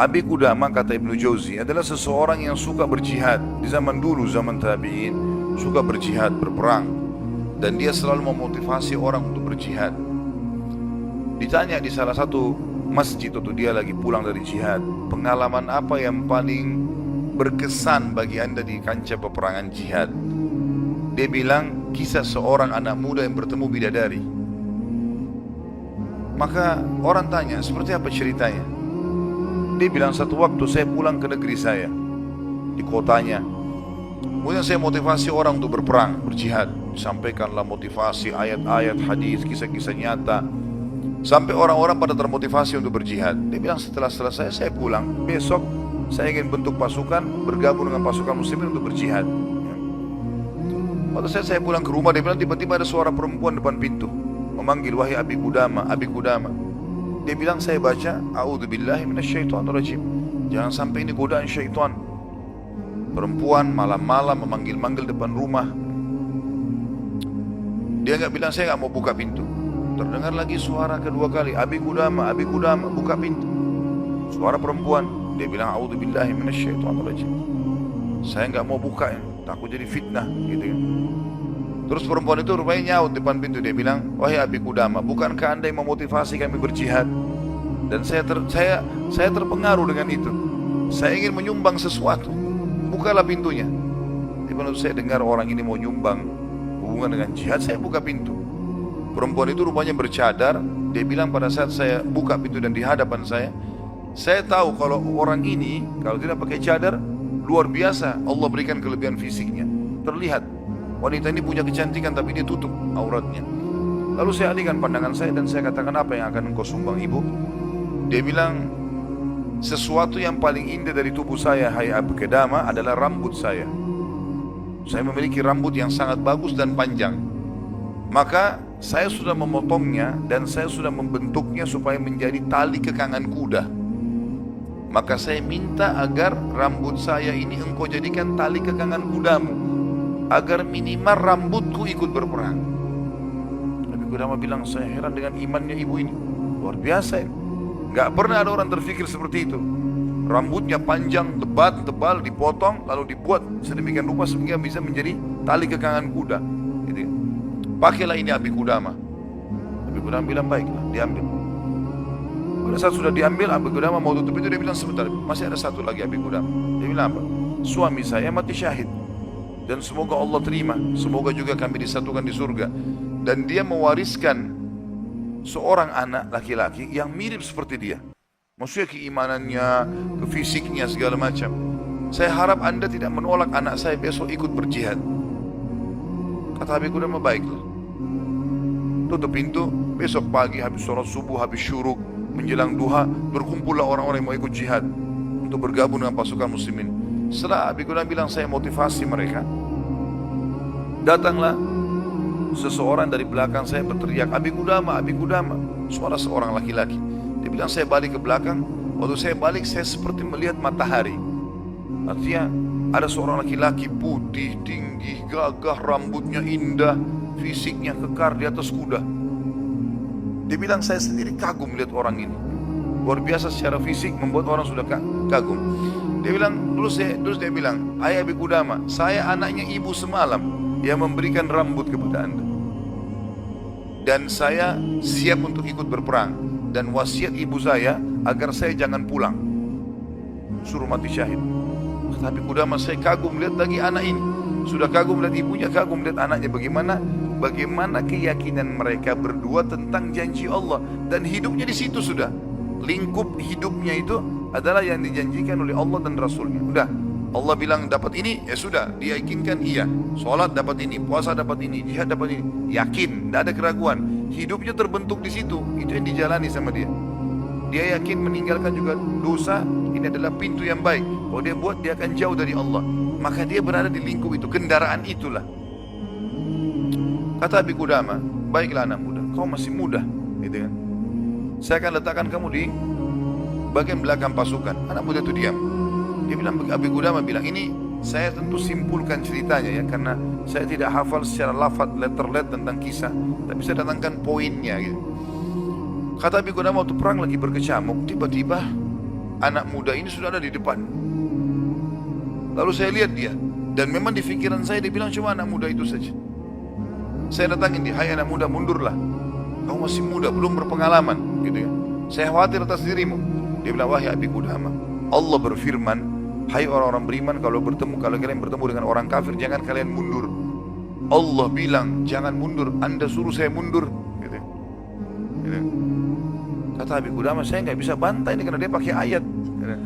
Abi Qudamah, kata Ibnu Jauzi, adalah seseorang yang suka berjihad. Di zaman dulu, zaman tabi'in, suka berjihad, berperang. Dan dia selalu memotivasi orang untuk berjihad. Ditanya di salah satu masjid waktu dia lagi pulang dari jihad, pengalaman apa yang paling berkesan bagi anda di kancah peperangan jihad? Dia bilang, kisah seorang anak muda yang bertemu bidadari. Maka orang tanya, seperti apa ceritanya? Dia bilang, satu waktu saya pulang ke negeri saya, di kotanya. Kemudian saya motivasi orang untuk berperang, berjihad. Sampaikanlah motivasi, ayat-ayat, hadis, kisah-kisah nyata. Sampai orang-orang pada termotivasi untuk berjihad. Dia bilang, setelah selesai saya pulang, besok saya ingin bentuk pasukan, bergabung dengan pasukan muslimin untuk berjihad. Waktu saya pulang ke rumah, dia bilang tiba-tiba ada suara perempuan depan pintu memanggil, wahai Abi Qudamah, Abi Qudamah. Dia bilang, saya baca, a'udzubillahi minasyaitonirrajim. Jangan sampai ini godaan syaitan. Perempuan malam-malam memanggil-manggil depan rumah. Dia enggak bilang, saya enggak mau buka pintu. Terdengar lagi suara kedua kali, Abi Qudamah, Abi Qudamah, buka pintu. Suara perempuan. Dia bilang, a'udzubillahi minasyaitonirrajim. Saya enggak mau buka, takut jadi fitnah, gitu kan. Terus perempuan itu rupanya nyaut depan pintu. Dia bilang, wahai Abi Qudamah, bukankah anda yang memotivasi kami berjihad? Dan saya terpengaruh dengan itu. Saya ingin menyumbang sesuatu. Bukalah pintunya. Tapi waktu saya dengar orang ini mau nyumbang hubungan dengan jihad, saya buka pintu. Perempuan itu rupanya bercadar. Dia bilang, pada saat saya buka pintu dan di hadapan saya tahu kalau orang ini kalau tidak pakai cadar, luar biasa Allah berikan kelebihan fisiknya. Terlihat wanita ini punya kecantikan, tapi dia tutup auratnya. Lalu saya alihkan pandangan saya dan saya katakan, apa yang akan engkau sumbang, ibu? Dia bilang, sesuatu yang paling indah dari tubuh saya, hai Abi Qudamah, adalah rambut saya. Saya memiliki rambut yang sangat bagus dan panjang. Maka saya sudah memotongnya dan saya sudah membentuknya supaya menjadi tali kekangan kuda. Maka saya minta agar rambut saya ini engkau jadikan tali kekangan kudamu, agar minimal rambutku ikut berperang. Nabi Qudamah bilang, saya heran dengan imannya ibu ini, luar biasa ini. Gak pernah ada orang terfikir seperti itu. Rambutnya panjang, lebat, tebal, dipotong, lalu dibuat sedemikian rupa sehingga bisa menjadi tali kekangan kuda, gitu. Pakailah ini Abi Qudamah. Abi Qudamah bilang, baiklah, diambil. Pada saat sudah diambil, Abi Qudamah mau tutup itu, dia bilang, sebentar, masih ada satu lagi Abi Qudamah. Dia bilang apa? Suami saya mati syahid, dan semoga Allah terima, semoga juga kami disatukan di surga. Dan dia mewariskan seorang anak laki-laki yang mirip seperti dia. Maksudnya keimanannya, kefisiknya, segala macam. Saya harap anda tidak menolak anak saya besok ikut berjihad. Kata Abi Qudamah, baiklah. Tutup pintu. Besok pagi habis sholat subuh, habis syuruk, menjelang duha, berkumpullah orang-orang yang mau ikut jihad untuk bergabung dengan pasukan muslimin. Setelah Abi Qudamah bilang, saya motivasi mereka, datanglah seseorang dari belakang saya berteriak, Abi Qudamah, Abi Qudamah. Suara seorang laki-laki. Dia bilang, saya balik ke belakang. Waktu saya balik, saya seperti melihat matahari. Artinya ada seorang laki-laki putih, tinggi, gagah, rambutnya indah, fisiknya kekar di atas kuda. Dia bilang, saya sendiri kagum melihat orang ini. Luar biasa secara fisik, membuat orang sudah kagum. Dia bilang, terus dia bilang, ayah Abi Qudamah, saya anaknya ibu semalam yang memberikan rambut kepada anda. Dan saya siap untuk ikut berperang. Dan wasiat ibu saya agar saya jangan pulang, suruh mati syahid. Tapi Qudamah, saya kagum melihat lagi anak ini. Sudah kagum melihat ibunya, kagum melihat anaknya. Bagaimana keyakinan mereka berdua tentang janji Allah. Dan hidupnya di situ sudah. Lingkup hidupnya itu adalah yang dijanjikan oleh Allah dan Rasulnya. Udah, Allah bilang dapat ini, ya sudah, dia yakinkan iya. Sholat dapat ini, puasa dapat ini, jihad dapat ini. Yakin, tidak ada keraguan. Hidupnya terbentuk di situ. Itu yang dijalani sama dia. Dia yakin meninggalkan juga dosa, ini adalah pintu yang baik. Kalau dia buat, dia akan jauh dari Allah. Maka dia berada di lingkup itu, kendaraan itulah. Kata Abi Qudamah, baiklah anak muda, kau masih muda, gitu kan. Saya akan letakkan kamu di bagian belakang pasukan. Anak muda itu diam. Dia bilang, Abi Qudamah bilang, ini saya tentu simpulkan ceritanya ya, karena saya tidak hafal secara lafaz letter tentang kisah, tapi saya datangkan poinnya gitu. Kata Abi Qudamah, waktu perang lagi berkecamuk, tiba-tiba anak muda ini sudah ada di depan. Lalu saya lihat dia, dan memang di pikiran saya dia bilang cuma anak muda itu saja. Saya datangin dia, hai anak muda mundurlah, kamu masih muda, belum berpengalaman, gitu ya. Saya khawatir atas dirimu. Dia bilang, wahai Abi Qudamah, Allah berfirman, hai orang-orang beriman, kalau kalian bertemu dengan orang kafir, jangan kalian mundur. Allah bilang, jangan mundur, Anda suruh saya mundur, gitu ya. Gitu ya. Kata Abi Qudamah, saya nggak bisa bantai ini karena dia pakai ayat, gitu ya.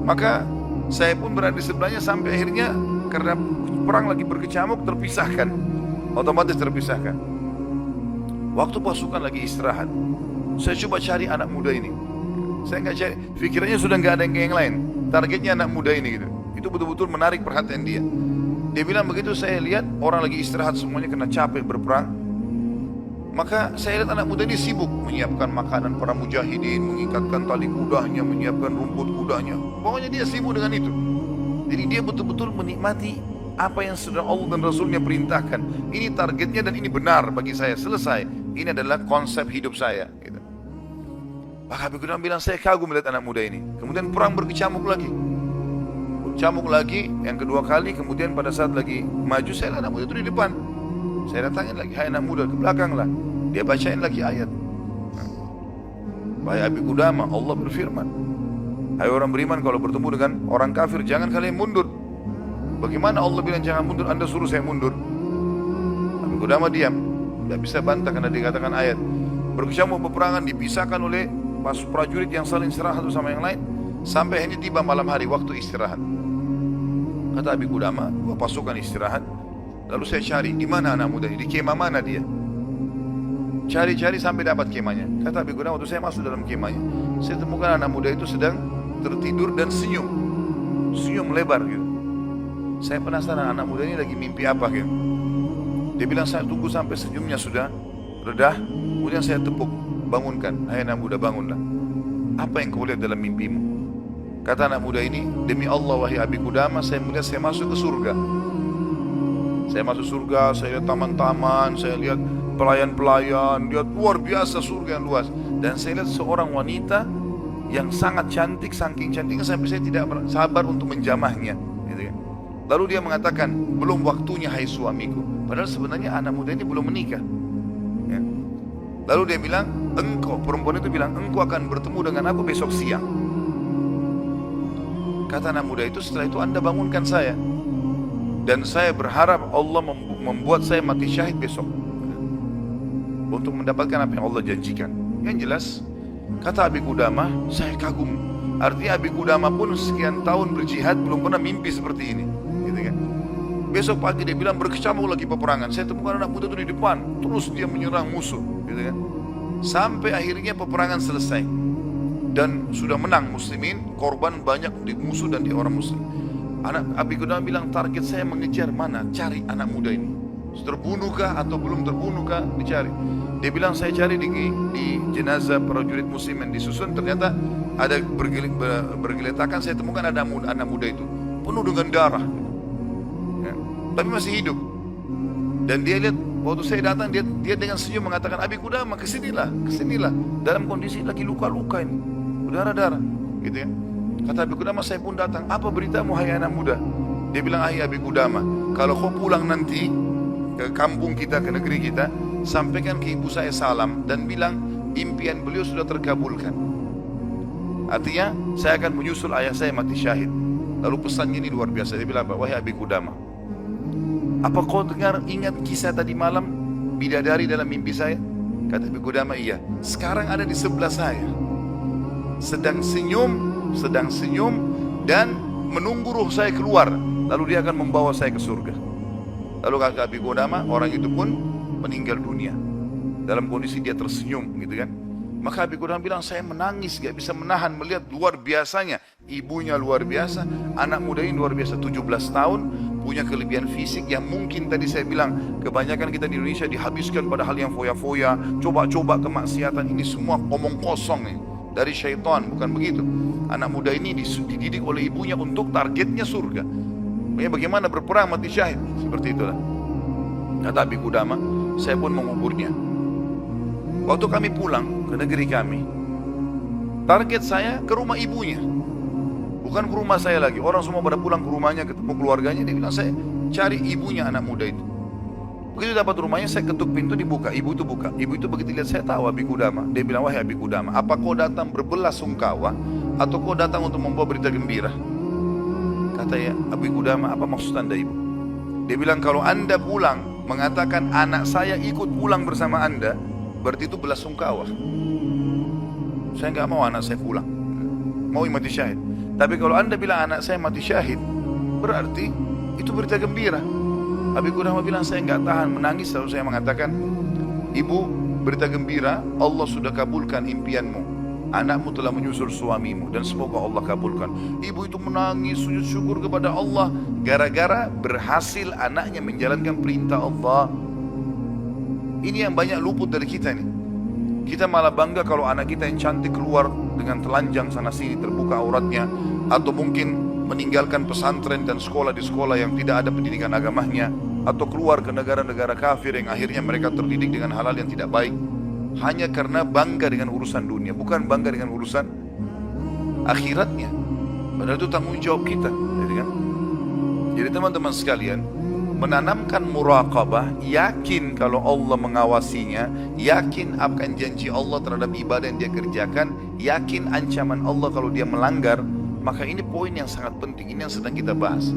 Maka saya pun berada di sebelahnya sampai akhirnya karena perang lagi berkecamuk terpisahkan, otomatis terpisahkan. Waktu pasukan lagi istirahat, saya coba cari anak muda ini. Saya nggak cari, pikirannya sudah nggak ada yang lain. Targetnya anak muda ini gitu. Itu betul-betul menarik perhatian dia. Dia bilang begitu saya lihat orang lagi istirahat semuanya karena capek berperang. Maka saya lihat anak muda ini sibuk menyiapkan makanan para mujahidin, mengikatkan tali kudanya, menyiapkan rumput kudanya. Pokoknya dia sibuk dengan itu. Jadi dia betul-betul menikmati apa yang sudah Allah dan Rasulnya perintahkan. Ini targetnya dan ini benar bagi saya, selesai. Ini adalah konsep hidup saya, gitu. Maka Abi Qudamah bilang, saya kagum melihat anak muda ini. Kemudian perang berkecamuk lagi. Berkecamuk lagi, yang kedua kali. Kemudian pada saat lagi maju, saya lihat anak muda itu di depan. Saya datangin lagi, hai anak muda, ke belakang lah. Dia bacain lagi ayat. Wahai Abi Qudamah, Allah berfirman, hai orang beriman, kalau bertemu dengan orang kafir, jangan kalian mundur. Bagaimana Allah bilang jangan mundur, Anda suruh saya mundur? Abi Qudamah diam, tidak bisa bantah karena dikatakan ayat. Berkecamuk peperangan dipisahkan oleh prajurit yang saling istirahat satu sama yang lain, sampai hanya tiba malam hari waktu istirahat. Kata Abi Qudamah, dua pasukan istirahat. Lalu saya cari, di mana anak muda ini? Di kemah mana dia? Cari-cari sampai dapat kemahnya. Kata Abi Qudamah, waktu saya masuk dalam kemahnya, saya temukan anak muda itu sedang tertidur dan senyum. Senyum lebar gitu. Saya penasaran anak muda ini lagi mimpi apa gitu. Dia bilang, saya tunggu sampai senyumnya sudah redah. Kemudian saya tepuk, bangunkan. Hai anak muda, bangunlah. Apa yang kau lihat dalam mimpimu? Kata anak muda ini, demi Allah wahai Abi Qudamah, saya melihat saya masuk ke surga. Saya masuk surga, saya lihat taman-taman, saya lihat pelayan-pelayan, lihat luar biasa surga yang luas. Dan saya lihat seorang wanita yang sangat cantik, saking cantiknya sampai saya tidak sabar untuk menjamahnya, gitu ya. Lalu dia mengatakan, belum waktunya hai suamiku. Padahal sebenarnya anak muda ini belum menikah, ya. Lalu dia bilang, engkau, perempuan itu bilang, engkau akan bertemu dengan aku besok siang. Kata anak muda itu, setelah itu Anda bangunkan saya, dan saya berharap Allah membuat saya mati syahid besok untuk mendapatkan apa yang Allah janjikan. Yang jelas, kata Abi Qudamah, saya kagum. Artinya Abi Qudamah pun sekian tahun berjihad belum pernah mimpi seperti ini, gitu kan. Besok pagi dia bilang berkecamuk lagi peperangan. Saya temukan anak muda itu di depan, terus dia menyerang musuh, gitu kan. Sampai akhirnya peperangan selesai dan sudah menang muslimin, korban banyak di musuh dan di orang muslim. Anak Abi Qudamah bilang, target saya mengejar mana? Cari anak muda ini. Terbunuhkah atau belum terbunuhkah? Dicari. Dia bilang, saya cari di jenazah prajurit muslim yang disusun. Ternyata ada bergeletakan. Saya temukan ada anak muda itu penuh dengan darah, ya, tapi masih hidup. Dan dia lihat, waktu saya datang, dia dengan senyum mengatakan, Abi Qudamah, kesinilah. Dalam kondisi lagi luka-luka ini, berdarah-darah, gitu ya. Kata Abi Qudamah, saya pun datang. Apa beritamu hai anak muda? Dia bilang, hai Abi Qudamah, kalau kau pulang nanti ke kampung kita, ke negeri kita, sampaikan ke ibu saya salam dan bilang impian beliau sudah terkabulkan. Artinya saya akan menyusul ayah saya mati syahid. Lalu pesannya ini luar biasa. Dia bilang, wahai Abi Qudamah, apa kau ingat kisah tadi malam bidadari dalam mimpi saya? Kata Abi Qudamah, iya. Sekarang ada di sebelah saya, sedang senyum dan menunggu ruh saya keluar. Lalu dia akan membawa saya ke surga. Lalu kata Abi Qudamah, orang itu pun meninggal dunia dalam kondisi dia tersenyum, gitu kan. Maka Abi Qudamah bilang, saya menangis, gak bisa menahan melihat luar biasanya. Ibunya luar biasa, anak muda ini luar biasa, 17 tahun, punya kelebihan fisik yang mungkin tadi saya bilang, kebanyakan kita di Indonesia dihabiskan pada hal yang foya-foya, coba-coba kemaksiatan. Ini semua omong kosong nih, dari syaitan, bukan begitu. Anak muda ini dididik oleh ibunya untuk targetnya surga. Bagaimana berperang mati syahid, seperti itulah. Kata Abi Qudamah, saya pun menguburnya. Waktu kami pulang ke negeri kami, Target saya ke rumah ibunya, bukan ke rumah saya lagi. Orang semua pada pulang ke rumahnya, ketemu keluarganya. Dia bilang, saya cari ibunya anak muda itu. Begitu dapat rumahnya, saya ketuk pintu, dibuka. Ibu itu buka. Ibu itu begitu lihat saya, tahu Abi Kudama. Dia bilang, wahai Abi Kudama, apa kau datang berbelasungkawa atau kau datang untuk membawa berita gembira? Kata ya, Abi Kudama, apa maksud anda ibu? Dia bilang, kalau anda pulang mengatakan anak saya ikut pulang bersama anda, berarti itu belasungkawa. Saya nggak mau anak saya pulang, mau mati syahid. Tapi kalau anda bilang anak saya mati syahid, berarti itu berita gembira. Abi Kudama bilang, saya nggak tahan menangis. Lalu saya mengatakan, ibu, berita gembira, Allah sudah kabulkan impianmu. Anakmu telah menyusul suamimu dan semoga Allah kabulkan. Ibu itu menangis, sujud syukur kepada Allah gara-gara berhasil anaknya menjalankan perintah Allah. Ini yang banyak luput dari kita nih. Kita malah bangga kalau anak kita yang cantik keluar dengan telanjang sana sini, terbuka auratnya, atau mungkin meninggalkan pesantren dan sekolah di sekolah yang tidak ada pendidikan agamanya, atau keluar ke negara-negara kafir yang akhirnya mereka terdidik dengan hal-hal yang tidak baik, hanya karena bangga dengan urusan dunia, bukan bangga dengan urusan akhiratnya. Padahal itu tanggung jawab kita. Jadi teman-teman sekalian, menanamkan muraqabah, yakin kalau Allah mengawasinya, yakin akan janji Allah terhadap ibadah yang dia kerjakan, yakin ancaman Allah kalau dia melanggar. Maka ini poin yang sangat penting, ini yang sedang kita bahas.